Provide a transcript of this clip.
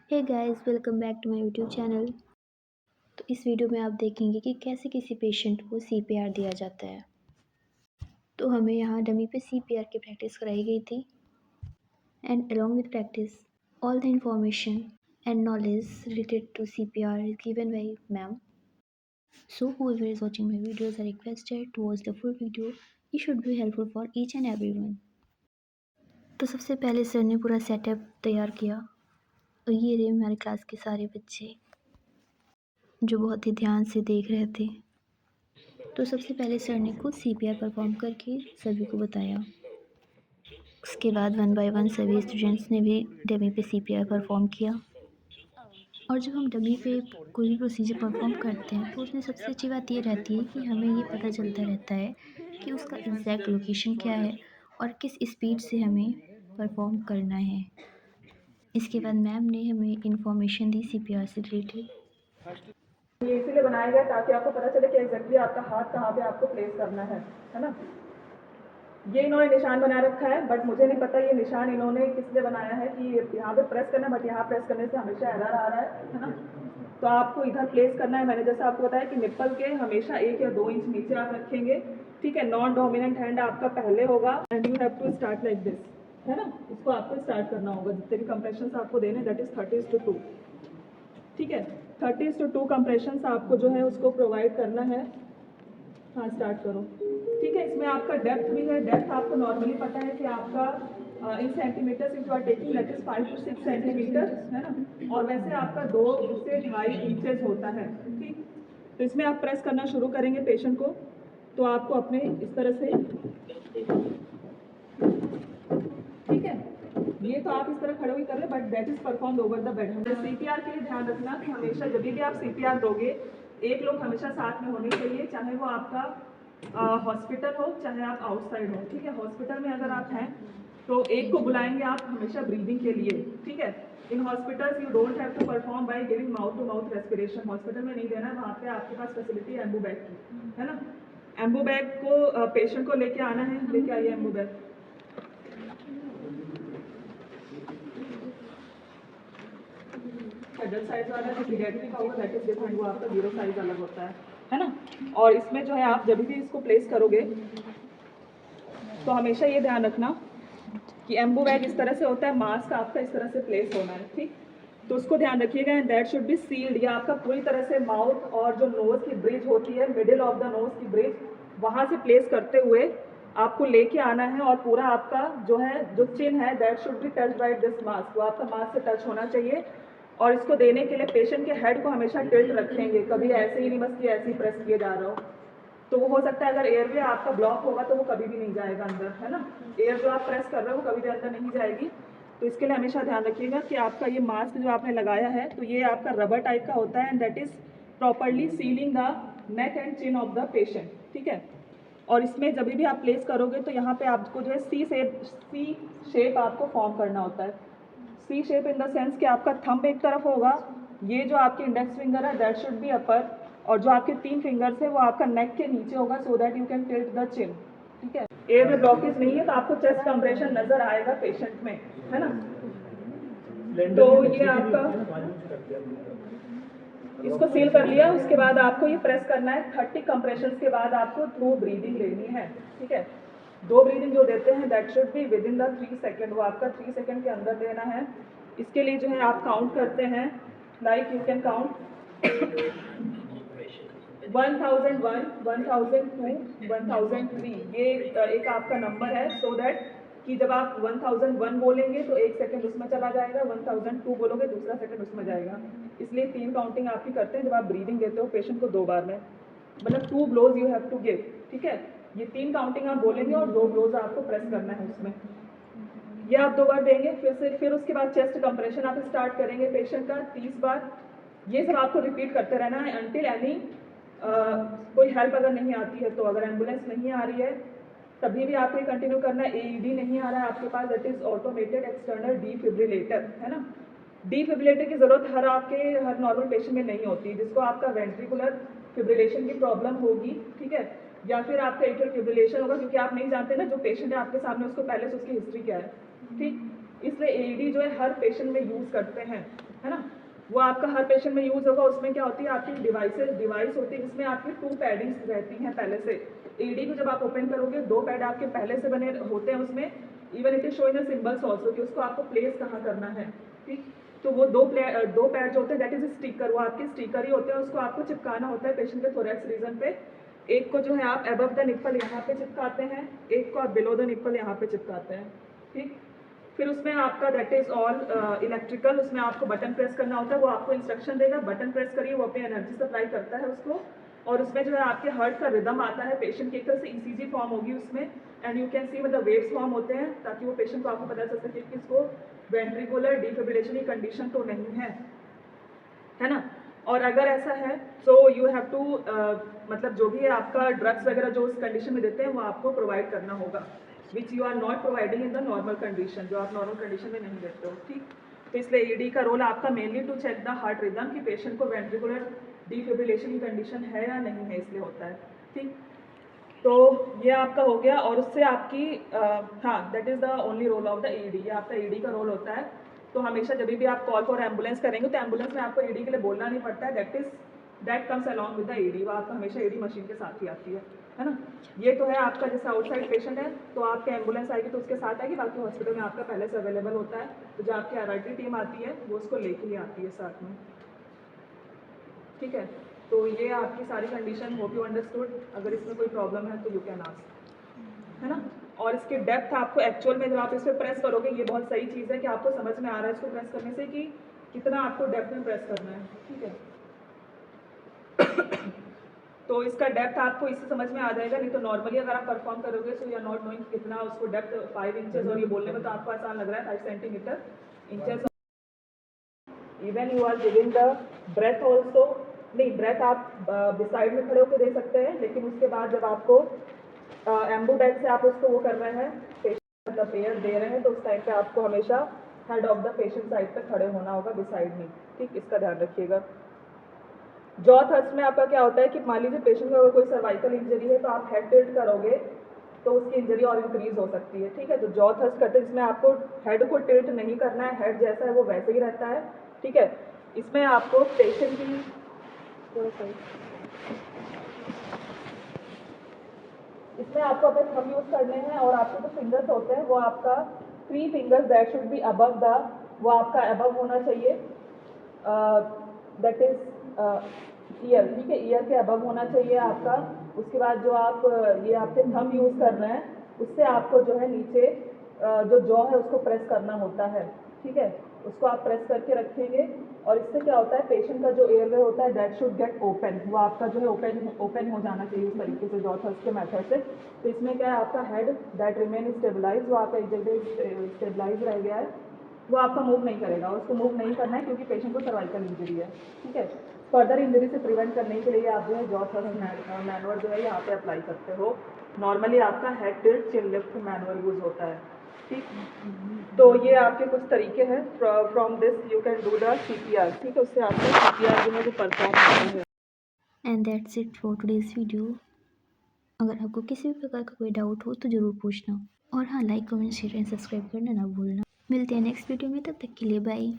Hey guys welcome back to my YouTube channel. तो इस video में आप देखेंगे कि कैसे किसी पेशेंट को सीपीआर दिया जाता है। तो हमें यहाँ डमी पे सीपीआर की प्रैक्टिस कराई गई थी and along with practice all the information and knowledge related to CPR is given by ma'am. So whoever is watching my videos are requested to watch the full video. It should be helpful for each and everyone. तो सबसे पहले sir ने पूरा setup तैयार किया और ये रहे हमारे क्लास के सारे बच्चे जो बहुत ही ध्यान से देख रहे थे। तो सबसे पहले सर ने खुद सीपीआर परफॉर्म करके सभी को बताया। उसके बाद वन बाय वन सभी स्टूडेंट्स ने भी डमी पे सीपीआर परफॉर्म किया। और जब हम डमी पे कोई भी प्रोसीजर परफॉर्म करते हैं तो उसमें सबसे अच्छी बात ये रहती है कि हमें ये पता चलता रहता है कि उसका एग्जैक्ट लोकेशन क्या है और किस स्पीड से हमें परफॉर्म करना है। इसके बाद मैम ने हमें इन्फॉर्मेशन दी सीपीआर से रिलेटेड। ये इसीलिए बनाया गया ताकि आपको पता चले कि एग्जैक्टली आपका हाथ कहाँ पे आपको प्लेस करना है ना। ये इन्होंने निशान बना रखा है बट मुझे नहीं पता ये निशान इन्होंने किस लिए बनाया है कि यहाँ पे प्रेस करना, बट यहाँ प्रेस करने से हमेशा एरर आ रहा है ना। तो आपको इधर प्लेस करना है। मैंने जैसा आपको बताया कि निप्पल के हमेशा 1 या 2 इंच नीचे आप रखेंगे, ठीक है। नॉन डोमिनेंट हैंड आपका पहले होगा and you have to start like this, है ना। इसको आपको स्टार्ट करना होगा। जितने भी कंप्रेशन आपको देने दैट इज 30:2, ठीक है। 30:2 कंप्रेशन आपको जो है उसको प्रोवाइड करना है। हाँ स्टार्ट करो, ठीक है। इसमें आपका डेप्थ भी है। डेप्थ आपको नॉर्मली पता है कि आपका in centimetre if you are taking that is 5 to 6 centimetre, है ना। और वैसे आपका 2 से 2.5 इंचेस होता है, ठीक। तो इसमें आप प्रेस करना शुरू करेंगे पेशेंट को, तो आपको अपने इस तरह से, ठीक है। ये तो आप इस तरह खड़े हुए कर रहे हैं but that is perform over the bed. हमें सीपीआर के लिए ध्यान रखना कि हमेशा जब भी आप सीपीआर दोगे एक लोग हमेशा साथ में होने चाहिए, चाहे वो आपका हॉस्पिटल हो चाहे आप आउटसाइड हो, ठीक है। हॉस्पिटल में अगर आप हैं तो एक को बुलाएंगे आप हमेशा ब्रीदिंग के लिए, ठीक है। In hospitals you don't have to perform by giving mouth to mouth respiration. Hospital में नहीं देना, वहाँ पे आपके पास फैसिलिटी एम्बू बैग की, है ना। एम्बू बैग को पेशेंट को लेके आना है, लेके आइए एम्बू बैग। एडल्ट साइज वाला जो पीडियाट्रिक का होगा दैट इज डिफरेंट, वो आपका 0 साइज अलग होता है ना। और इसमें जो है आप जब भी इसको प्लेस करोगे तो हमेशा ये ध्यान रखना कि एम्बू बैग इस तरह से होता है, मास्क आपका इस तरह से प्लेस होना है, ठीक। तो उसको ध्यान रखिएगा and that should be sealed. या आपका पूरी तरह से माउथ और जो नोज की ब्रिज होती है, मिडिल ऑफ द नोज की ब्रिज, वहाँ से प्लेस करते हुए आपको लेके आना है। और पूरा आपका जो है जो चिन है that should be touch by this mask, वो आपका मास्क से टच होना चाहिए। और इसको देने के लिए पेशेंट के हेड को हमेशा टिल्ट रखेंगे, कभी ऐसे ही नहीं बस कि ऐसे ही प्रेस किए जा रहा हो। तो वो हो सकता है अगर एयरवे आपका ब्लॉक होगा तो वो कभी भी नहीं जाएगा अंदर, है ना। एयर जो आप प्रेस कर रहे हो वो कभी भी अंदर नहीं जाएगी। तो इसके लिए हमेशा ध्यान रखिएगा कि आपका ये मास्क जो आपने लगाया है तो ये आपका रबर टाइप का होता है and that is properly ceiling the neck and chin of the patient, ठीक है। और इसमें जब भी आप प्लेस करोगे तो यहाँ पे आपको जो है सी शेप आपको फॉर्म करना होता है। सी शेप इन द सेंस कि आपका थंब एक तरफ होगा, ये जो आपकी इंडेक्स फिंगर है दैट शुड बी अपर, और जो आपके 3 फिंगर्स है वो आपका नेक के नीचे होगा so that you can tilt the chin, ठीक है। एयर में ब्लॉकेज नहीं है तो आपको चेस्ट कंप्रेशन नजर आएगा पेशेंट में, है ना। तो ये आपका इसको सील कर लिया। उसके बाद आपको ये प्रेस करना है। 30 कंप्रेशन के बाद आपको 2 ब्रीदिंग लेनी है, ठीक है। 2 ब्रीदिंग जो देते हैं that should be with in the 3 second, वो आपका 3 सेकेंड के अंदर देना है। इसके लिए जो है आप काउंट करते हैं, लाइक यू कैन काउंट 1001, 1002, 1003। ये एक आपका नंबर है सो दैट कि जब आप 1001 बोलेंगे तो 1 सेकंड उसमें चला जाएगा, 1002 बोलोगे दूसरा सेकंड उसमें जाएगा। इसलिए 3 काउंटिंग आपकी करते हैं जब आप ब्रीदिंग देते हो पेशेंट को 2 बार में, मतलब 2 blows you have to give, ठीक है। ये 3 काउंटिंग आप बोलेंगे और 2 ब्लोज आपको प्रेस करना है उसमें। ये आप 2 बार देंगे, फिर उसके बाद चेस्ट कंप्रेशन आप स्टार्ट करेंगे पेशेंट का 30 बार। ये सब आपको रिपीट करते रहना है अंटिल एनी कोई हेल्प अगर नहीं आती है, तो अगर एम्बुलेंस नहीं आ रही है तभी भी आपको ये कंटिन्यू करना है। एईडी नहीं आ रहा है आपके पास, that is automated external defibrillator, है ना। डीफिब्रिलेटर की जरूरत हर नॉर्मल पेशेंट में नहीं होती, जिसको आपका वेंट्रिकुलर फिब्रिलेशन की प्रॉब्लम होगी, ठीक है, या फिर आपका एट्रियल फिब्रिलेशन होगा, क्योंकि आप नहीं जानते ना जो पेशेंट है आपके सामने उसको पहले से उसकी हिस्ट्री क्या है, ठीक। इसलिए एईडी जो है हर पेशेंट में यूज़ करते हैं, है ना। वो आपका हर पेशेंट में यूज़ होगा। उसमें क्या होती है, आपकी डिवाइस होती है जिसमें आपकी 2 पैडिंग्स रहती हैं पहले से। एईडी को जब आप ओपन करोगे 2 पैड आपके पहले से बने होते हैं उसमें। Even it is showing the symbols also कि उसको आपको प्लेस कहाँ करना है, ठीक। तो वो 2 पैड जो होते हैं दैट इज स्टिकर, वो आपके स्टिकर ही होते हैं। उसको आपको चिपकाना होता है पेशेंट के थोरैक्स रीजन पे। एक को जो है आप अबव द निप्पल यहाँ पे चिपकाते हैं, एक को आप बिलो द निप्पल यहाँ पे चिपकाते हैं, ठीक। फिर उसमें आपका दैट इज ऑल इलेक्ट्रिकल, उसमें आपको बटन प्रेस करना होता है। वो आपको इंस्ट्रक्शन देगा, बटन प्रेस करिए, वो अपनी एनर्जी सप्लाई करता है उसको। और उसमें जो है आपके हार्ट का रिदम आता है, पेशेंट की एक तरह से ईसीजी फॉर्म होगी उसमें। एंड यू कैन सी मतलब वेव्स फॉर्म होते हैं, ताकि वो पेशेंट को आपको पता चल सके कि इसको वेंट्रिकुलर डिफिब्रिलेशन की कंडीशन तो नहीं है ना। और अगर ऐसा है तो यू हैव टू मतलब जो भी है आपका ड्रग्स वगैरह जो उस कंडीशन में देते हैं वो आपको प्रोवाइड करना होगा, which you are not providing in the normal condition, जो आप नॉर्मल कंडीशन में नहीं देते हो, ठीक। तो इसलिए ईडी का रोल आपका mainly to check the heart rhythm कि पेशेंट को वेंट्रिकुलर डिफिब्रिलेशन की कंडीशन है या नहीं है, इसलिए होता है, ठीक। तो ये आपका हो गया। और उससे आपकी हाँ, that is the only role of the ED, ये आपका ईडी का रोल होता है। तो हमेशा जब भी आप कॉल फॉर एम्बुलेंस करेंगे तो एम्बुलेंस में आपको ईडी के लिए बोलना नहीं पड़ता है, that comes along with the ED, वो आपका हमेशा ईडी मशीन के साथ ही आती है ना। ये तो है आपका, जैसे आउटसाइड पेशेंट है तो आपके एम्बुलेंस आएगी तो उसके साथ आएगी, बाकी हॉस्पिटल में आपका पहले से अवेलेबल होता है। तो जो आपकी आरआईटी टीम आती है वो उसको लेके ही आती है साथ में, ठीक है। तो ये आपकी सारी कंडीशन, होप यू अंडरस्टूड। अगर इसमें कोई प्रॉब्लम है तो यू कैन आस्क, है ना। और इसकी डेप्थ आपको एक्चुअल में जब आप इस पर प्रेस करोगे, ये बहुत सही चीज़ है कि आपको समझ में आ रहा है इसको प्रेस करने से कि कितना आपको डेप्थ में प्रेस करना है, ठीक है। तो इसका डेप्थ आपको इससे समझ में आ जाएगा। नहीं तो नॉर्मली अगर आप परफॉर्म करोगे so you are not knowing कितना उसको डेप्थ 5 इंचेस, और ये बोलने में तो आपको आसान लग रहा है 5 centimetre inches. Even you are giving the breath also, नहीं ब्रेथ आप बिसाइड में खड़े होकर दे सकते हैं, लेकिन उसके बाद जब आपको एम्बू बैग से आप उसको वो कर रहे हैं, पेशेंट मतलब एयर दे रहे हैं, तो उस टाइम पे आपको हमेशा head of the patient side पे खड़े होना होगा बिसाइड में, ठीक। इसका ध्यान रखिएगा। जॉ थ्रस्ट में आपका क्या होता है कि मान लीजिए पेशेंट को अगर कोई सर्वाइकल इंजरी है तो आप हेड टिल्ट करोगे तो उसकी इंजरी और इंक्रीज हो सकती है, ठीक है। तो जॉ थ्रस्ट करते हैं, इसमें आपको हेड को टिल्ट नहीं करना है, हेड जैसा है वो वैसे ही रहता है, ठीक है। इसमें आपको पेशेंट की इसमें आपको अपने थंब यूज करने हैं, और आपके जो फिंगर्स होते हैं वो आपका 3 fingers that should be above the, वो आपका अबव होना चाहिए, दैट इज ईयर, ठीक है। ईयर के अबव होना चाहिए आपका। उसके बाद जो आप ये आपके थंब यूज कर रहे हैं उससे आपको जो है नीचे जो जॉ है उसको प्रेस करना होता है, ठीक है। उसको आप प्रेस करके रखेंगे, और इससे क्या होता है पेशेंट का जो एयरवे होता है दैट शुड गेट ओपन, वो आपका जो है ओपन हो जाना चाहिए उस तरीके से जॉ थ्रस्ट के मेथड से। तो इसमें क्या है आपका हेड दैट रिमेन स्टेबलाइज, वो आपका एक जगह स्टेबलाइज रह गया है, वो आपका मूव नहीं करेगा। उसको मूव नहीं करना है क्योंकि पेशेंट को सर्वाइकल इंजरी है, ठीक है। फर्दर इंजरी से प्रिवेंट करने के लिए आप जो है जॉ थ्रस्ट मैनुअल जो है यहाँ पे अप्लाई करते हो। नॉर्मली आपका हेड टिल्ट चिन लिफ्ट मैनुअल यूज होता है, ठीक। तो ये आपके कुछ तरीके हैं, from this you can do the CPR, ठीक है। उससे आपका CPR जो है वो परफॉर्म होता है। And that's it for today's video. अगर आपको किसी भी प्रकार का कोई डाउट हो तो ज़रूर पूछना, और हाँ, like comment share and subscribe करना ना भूलना। मिलते हैं नेक्स्ट वीडियो में, तब तक के लिए बाय।